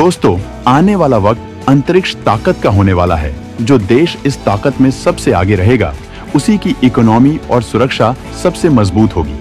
दोस्तों, आने वाला वक्त अंतरिक्ष ताकत का होने वाला है। जो देश इस ताकत में सबसे आगे रहेगा, उसी की इकोनॉमी और सुरक्षा सबसे मजबूत होगी।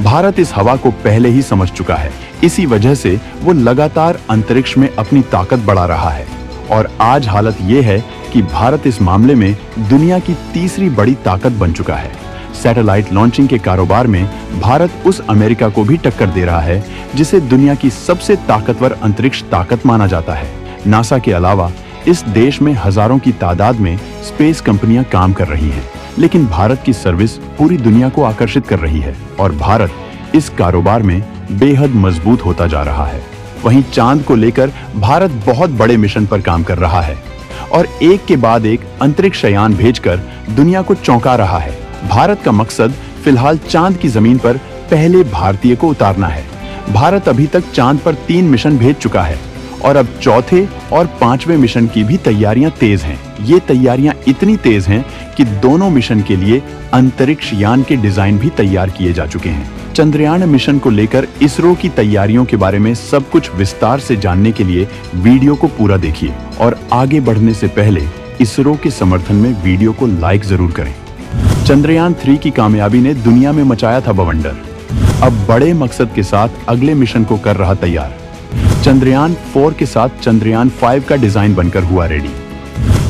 भारत इस हवा को पहले ही समझ चुका है। इसी वजह से वो लगातार अंतरिक्ष में अपनी ताकत बढ़ा रहा है। और आज हालत ये है कि भारत इस मामले में दुनिया की तीसरी बड़ी ताकत बन चुका है। सैटेलाइट लॉन्चिंग के कारोबार में भारत उस अमेरिका को भी टक्कर दे रहा है, जिसे दुनिया की सबसे ताकतवर अंतरिक्ष ताकत माना जाता है। नासा के अलावा इस देश में हजारों की तादाद में स्पेस कंपनियां काम कर रही हैं, लेकिन भारत की सर्विस पूरी दुनिया को आकर्षित कर रही है और भारत इस कारोबार में बेहद मजबूत होता जा रहा है। वहीं चांद को लेकर भारत बहुत बड़े मिशन पर काम कर रहा है और एक के बाद एक अंतरिक्ष यान भेजकर दुनिया को चौंका रहा है। भारत का मकसद फिलहाल चांद की जमीन पर पहले भारतीय को उतारना है। भारत अभी तक चांद पर 3 मिशन भेज चुका है और अब चौथे और 5वें मिशन की भी तैयारियां तेज हैं। ये तैयारियां इतनी तेज हैं कि दोनों मिशन के लिए अंतरिक्ष यान के डिजाइन भी तैयार किए जा चुके हैं। चंद्रयान मिशन को लेकर इसरो की तैयारियों के बारे में सब कुछ विस्तार से जानने के लिए वीडियो को पूरा देखिए और आगे बढ़ने से पहले इसरो के समर्थन में वीडियो को लाइक जरूर करें। चंद्रयान 3 की कामयाबी ने दुनिया में मचाया था बवंडर। अब बड़े मकसद के साथ अगले मिशन को कर रहा तैयार। चंद्रयान 4 के साथ चंद्रयान 5 का डिजाइन बनकर हुआ रेडी।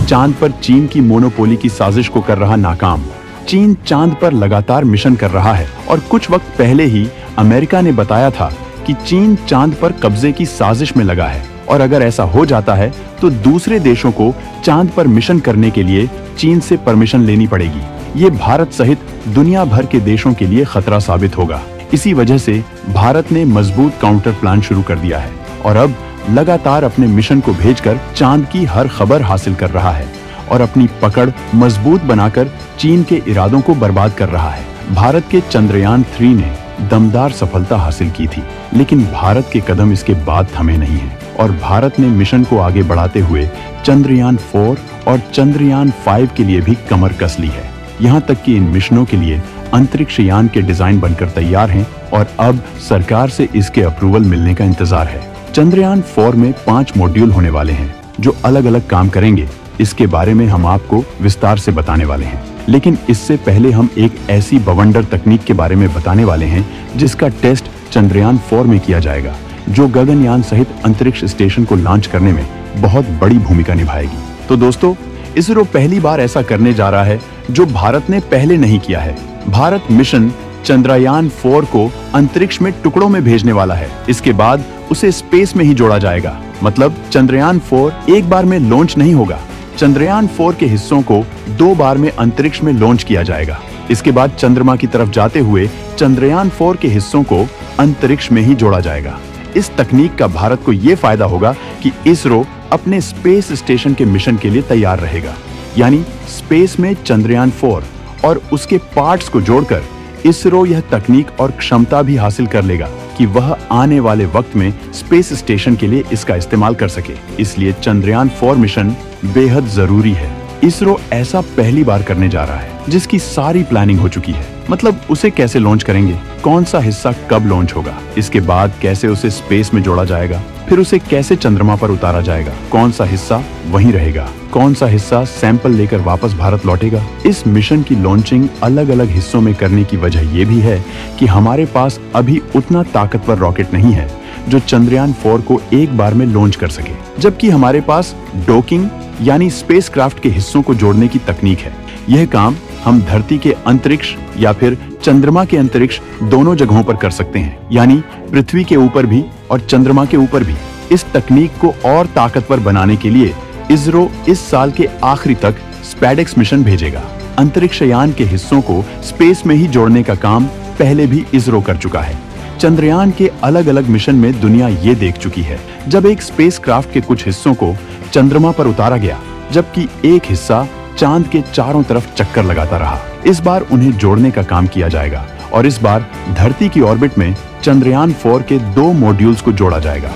चांद पर चीन की मोनोपोली की साजिश को कर रहा नाकाम। चीन चांद पर लगातार मिशन कर रहा है और कुछ वक्त पहले ही अमेरिका ने बताया था कि चीन चांद पर कब्जे की साजिश में लगा है और अगर ऐसा हो जाता है तो दूसरे देशों को चांद पर मिशन करने के लिए चीन से परमिशन लेनी पड़ेगी। ये भारत सहित दुनिया भर के देशों के लिए खतरा साबित होगा। इसी वजह से भारत ने मजबूत काउंटर प्लान शुरू कर दिया है और अब लगातार अपने मिशन को भेजकर चांद की हर खबर हासिल कर रहा है और अपनी पकड़ मजबूत बनाकर चीन के इरादों को बर्बाद कर रहा है। भारत के चंद्रयान 3 ने दमदार सफलता हासिल की थी, लेकिन भारत के कदम इसके बाद थमे नहीं हैं और भारत ने मिशन को आगे बढ़ाते हुए चंद्रयान 4 और चंद्रयान 5 के लिए भी कमर कस ली है। यहाँ तक कि इन मिशनों के लिए अंतरिक्ष यान के डिजाइन बनकर तैयार हैं और अब सरकार से इसके अप्रूवल मिलने का इंतजार है। चंद्रयान 4 में 5 मॉड्यूल होने वाले हैं जो अलग अलग काम करेंगे। इसके बारे में हम आपको विस्तार से बताने वाले हैं, लेकिन इससे पहले हम एक ऐसी बवंडर तकनीक के बारे में बताने वाले हैं जिसका टेस्ट चंद्रयान 4 में किया जाएगा, जो गगनयान सहित अंतरिक्ष स्टेशन को लॉन्च करने में बहुत बड़ी भूमिका निभाएगी। तो दोस्तों, इसरो पहली बार ऐसा करने जा रहा है जो भारत ने पहले नहीं किया है। भारत मिशन चंद्रयान 4 को अंतरिक्ष में टुकड़ों में भेजने वाला है। इसके बाद उसे स्पेस में ही जोड़ा जाएगा। मतलब चंद्रयान 4 एक बार में लॉन्च नहीं होगा। चंद्रयान 4 के हिस्सों को 2 बार में अंतरिक्ष में लॉन्च किया जाएगा। इसके बाद चंद्रमा की तरफ जाते हुए चंद्रयान 4 के हिस्सों को अंतरिक्ष में ही जोड़ा जाएगा। इस तकनीक का भारत को ये फायदा होगा कि इसरो अपने स्पेस स्टेशन के मिशन के लिए तैयार रहेगा। यानी स्पेस में चंद्रयान 4 और उसके पार्ट्स को जोड़कर इसरो यह तकनीक और क्षमता भी हासिल कर लेगा कि वह आने वाले वक्त में स्पेस स्टेशन के लिए इसका इस्तेमाल कर सके। इसलिए चंद्रयान 4 मिशन बेहद जरूरी है। इसरो ऐसा पहली बार करने जा रहा है जिसकी सारी प्लानिंग हो चुकी है। मतलब उसे कैसे लॉन्च करेंगे, कौन सा हिस्सा कब लॉन्च होगा, इसके बाद कैसे उसे स्पेस में जोड़ा जाएगा, फिर उसे कैसे चंद्रमा पर उतारा जाएगा, कौन सा हिस्सा वहीं रहेगा, कौन सा हिस्सा सैंपल लेकर वापस भारत लौटेगा। इस मिशन की लॉन्चिंग अलग अलग हिस्सों में करने की वजह ये भी है कि हमारे पास अभी उतना ताकतवर रॉकेट नहीं है जो चंद्रयान 4 को एक बार में लॉन्च कर सके, जबकि हमारे पास डॉकिंग यानी स्पेसक्राफ्ट के हिस्सों को जोड़ने की तकनीक है। यह काम हम धरती के अंतरिक्ष या फिर चंद्रमा के अंतरिक्ष दोनों जगहों पर कर सकते हैं, यानी पृथ्वी के ऊपर भी और चंद्रमा के ऊपर भी। इस तकनीक को और ताकतवर बनाने के लिए इसरो इस साल के आखिरी तक स्पैडेक्स मिशन भेजेगा। अंतरिक्ष यान के हिस्सों को स्पेस में ही जोड़ने का काम पहले भी इसरो कर चुका है। चंद्रयान के अलग अलग मिशन में दुनिया ये देख चुकी है जब एक स्पेसक्राफ्ट के कुछ हिस्सों को चंद्रमा पर उतारा गया, जबकि एक हिस्सा चांद के चारों तरफ चक्कर लगाता रहा। इस बार उन्हें जोड़ने का काम किया जाएगा और इस बार धरती की ऑर्बिट में चंद्रयान 4 के 2 मॉड्यूल्स को जोड़ा जाएगा।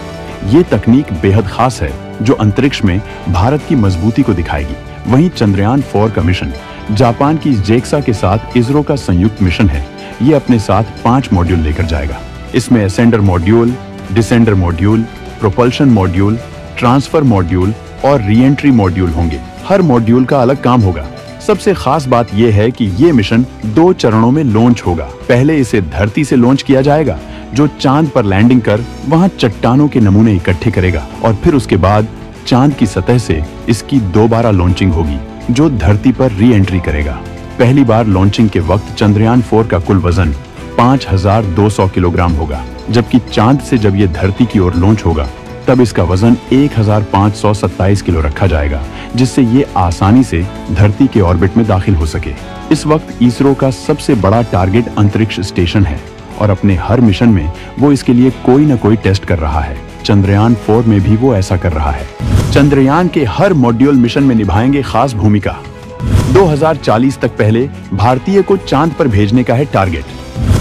ये तकनीक बेहद खास है जो अंतरिक्ष में भारत की मजबूती को दिखाएगी। वहीं चंद्रयान 4 का मिशन जापान की JAXA के साथ इसरो का संयुक्त मिशन है। ये अपने साथ 5 मॉड्यूल लेकर जाएगा। इसमें ascender module, descender module, propulsion module, transfer module और री एंट्री मॉड्यूल होंगे। हर मॉड्यूल का अलग काम होगा। सबसे खास बात यह है कि ये मिशन 2 चरणों में लॉन्च होगा। पहले इसे धरती से लॉन्च किया जाएगा, जो चांद पर लैंडिंग कर वहां चट्टानों के नमूने इकट्ठे करेगा, और फिर उसके बाद चांद की सतह से इसकी दोबारा लॉन्चिंग होगी, जो धरती पर री एंट्री करेगा। पहली बार लॉन्चिंग के वक्त चंद्रयान 4 का कुल वजन 5200 किलोग्राम होगा, जबकि चांद से जब ये धरती की ओर लॉन्च होगा तब इसका वजन 1527 किलो रखा जाएगा, जिससे ये आसानी से धरती के ऑर्बिट में दाखिल हो सके। इस वक्त इसरो का सबसे बड़ा टारगेट अंतरिक्ष स्टेशन है और अपने हर मिशन में वो इसके लिए कोई न कोई टेस्ट कर रहा है। चंद्रयान 4 में भी वो ऐसा कर रहा है। चंद्रयान के हर मॉड्यूल मिशन में निभाएंगे खास भूमिका। 2040 तक पहले भारतीय को चांद पर भेजने का है टारगेट।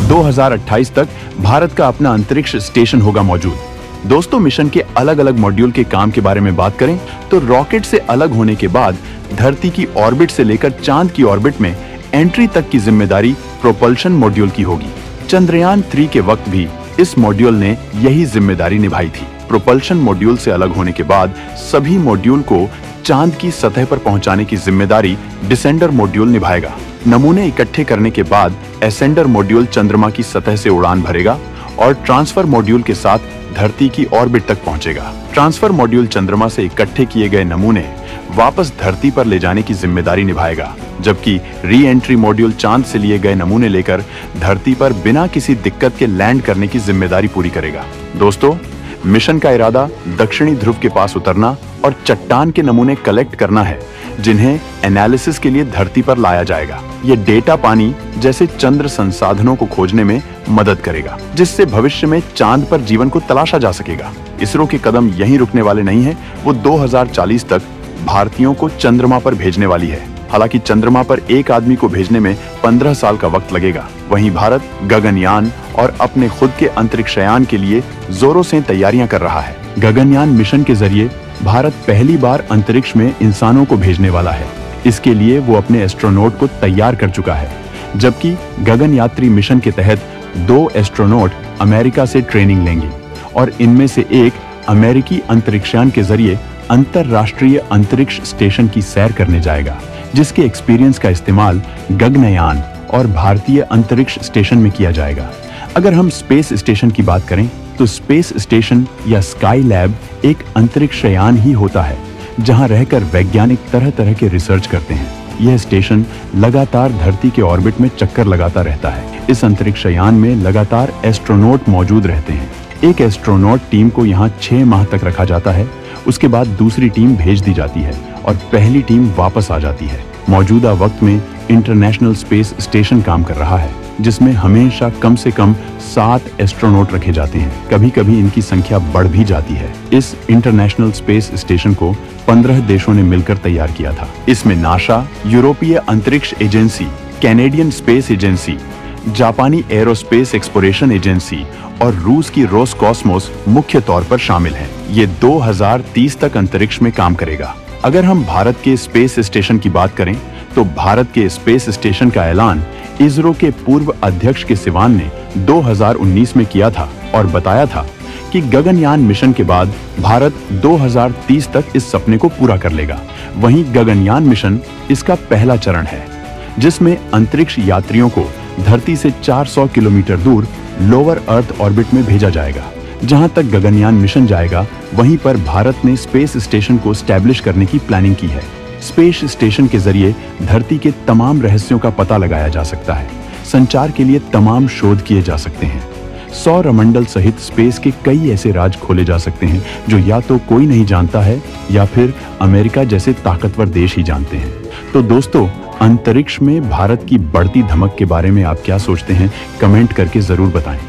2028 तक भारत का अपना अंतरिक्ष स्टेशन होगा मौजूद। दोस्तों, मिशन के अलग अलग मॉड्यूल के काम के बारे में बात करें तो रॉकेट से अलग होने के बाद धरती की ऑर्बिट से लेकर चांद की ऑर्बिट में एंट्री तक की जिम्मेदारी प्रोपल्शन मॉड्यूल की होगी। चंद्रयान 3 के वक्त भी इस मॉड्यूल ने यही जिम्मेदारी निभाई थी। प्रोपल्शन मॉड्यूल से अलग होने के बाद सभी मॉड्यूल को चांद की सतह पर पहुंचाने की जिम्मेदारी डिसेंडर मॉड्यूल निभाएगा। नमूने इकट्ठे करने के बाद एसेंडर मॉड्यूल चंद्रमा की सतह से उड़ान भरेगा और ट्रांसफर मॉड्यूल के साथ धरती की ऑर्बिट तक पहुंचेगा। ट्रांसफर मॉड्यूल चंद्रमा से इकट्ठे किए गए नमूने वापस धरती पर ले जाने की जिम्मेदारी निभाएगा, जबकि री एंट्री मॉड्यूल चांद से लिए गए नमूने लेकर धरती पर बिना किसी दिक्कत के लैंड करने की जिम्मेदारी पूरी करेगा। दोस्तों, मिशन का इरादा दक्षिणी ध्रुव के पास उतरना और चट्टान के नमूने कलेक्ट करना है, जिन्हें एनालिसिस के लिए धरती पर लाया जाएगा। ये डेटा पानी जैसे चंद्र संसाधनों को खोजने में मदद करेगा, जिससे भविष्य में चांद पर जीवन को तलाशा जा सकेगा। इसरो के कदम यहीं रुकने वाले नहीं हैं, वो 2040 तक भारतीयों को चंद्रमा पर भेजने वाली है। हालांकि चंद्रमा पर एक आदमी को भेजने में 15 साल का वक्त लगेगा। वहीं भारत गगनयान और अपने खुद के अंतरिक्षयान के लिए जोरों से तैयारियां कर रहा है। गगनयान मिशन के जरिए भारत पहली बार अंतरिक्ष में इंसानों को भेजने वाला है। इसके लिए वो अपने एस्ट्रोनॉट को तैयार कर चुका है, जबकि गगनयात्री मिशन के तहत 2 एस्ट्रोनॉट अमेरिका से ट्रेनिंग लेंगे और इनमें से एक अमेरिकी अंतरिक्षयान के जरिए अंतरराष्ट्रीय अंतरिक्ष स्टेशन की सैर करने जाएगा, जिसके एक्सपीरियंस का इस्तेमाल गगनयान और भारतीय अंतरिक्ष स्टेशन में किया जाएगा। अगर हम स्पेस स्टेशन की बात करें तो स्पेस स्टेशन या स्काई लैब एक अंतरिक्षयान ही होता है, जहां रहकर वैज्ञानिक तरह तरह के रिसर्च करते हैं। यह स्टेशन लगातार धरती के ऑर्बिट में चक्कर लगाता रहता है। इस अंतरिक्षयान में लगातार एस्ट्रोनॉट मौजूद रहते हैं। एक एस्ट्रोनॉट टीम को यहाँ 6 माह तक रखा जाता है। उसके बाद दूसरी टीम भेज दी जाती है और पहली टीम वापस आ जाती है। मौजूदा वक्त में इंटरनेशनल स्पेस स्टेशन काम कर रहा है, जिसमें हमेशा कम से कम 7 एस्ट्रोनॉट रखे जाते हैं। कभी कभी इनकी संख्या बढ़ भी जाती है। इस इंटरनेशनल स्पेस स्टेशन को 15 देशों ने मिलकर तैयार किया था। इसमें नासा, यूरोपीय अंतरिक्ष एजेंसी, कैनेडियन स्पेस एजेंसी, जापानी एरोस्पेस एक्सप्लोरेशन एजेंसी और रूस की रोसकॉस्मोस मुख्य तौर पर शामिल हैं। ये 2030 तक अंतरिक्ष में काम करेगा। अगर हम भारत के स्पेस स्टेशन की बात करें तो भारत के स्पेस स्टेशन का ऐलान इसरो के पूर्व अध्यक्ष के सिवान ने 2019 में किया था और बताया था कि गगनयान मिशन के बाद भारत 2030 तक इस सपने को पूरा कर लेगा। वहीं गगनयान मिशन इसका पहला चरण है, जिसमें अंतरिक्ष यात्रियों को धरती से 400 किलोमीटर दूर लोअर अर्थ ऑर्बिट में भेजा जाएगा। जहां तक गगनयान मिशन जाएगा, वहीं पर भारत ने स्पेस स्टेशन को स्टैब्लिश करने की प्लानिंग की है। स्पेस स्टेशन के जरिए धरती के तमाम रहस्यों का पता लगाया जा सकता है। संचार के लिए तमाम शोध किए जा सकते हैं। सौरमंडल सहित स्पेस के कई ऐसे राज खोले जा सकते हैं जो या तो कोई नहीं जानता है या फिर अमेरिका जैसे ताकतवर देश ही जानते हैं। तो दोस्तों, अंतरिक्ष में भारत की बढ़ती धमक के बारे में आप क्या सोचते हैं? कमेंट करके जरूर बताएं।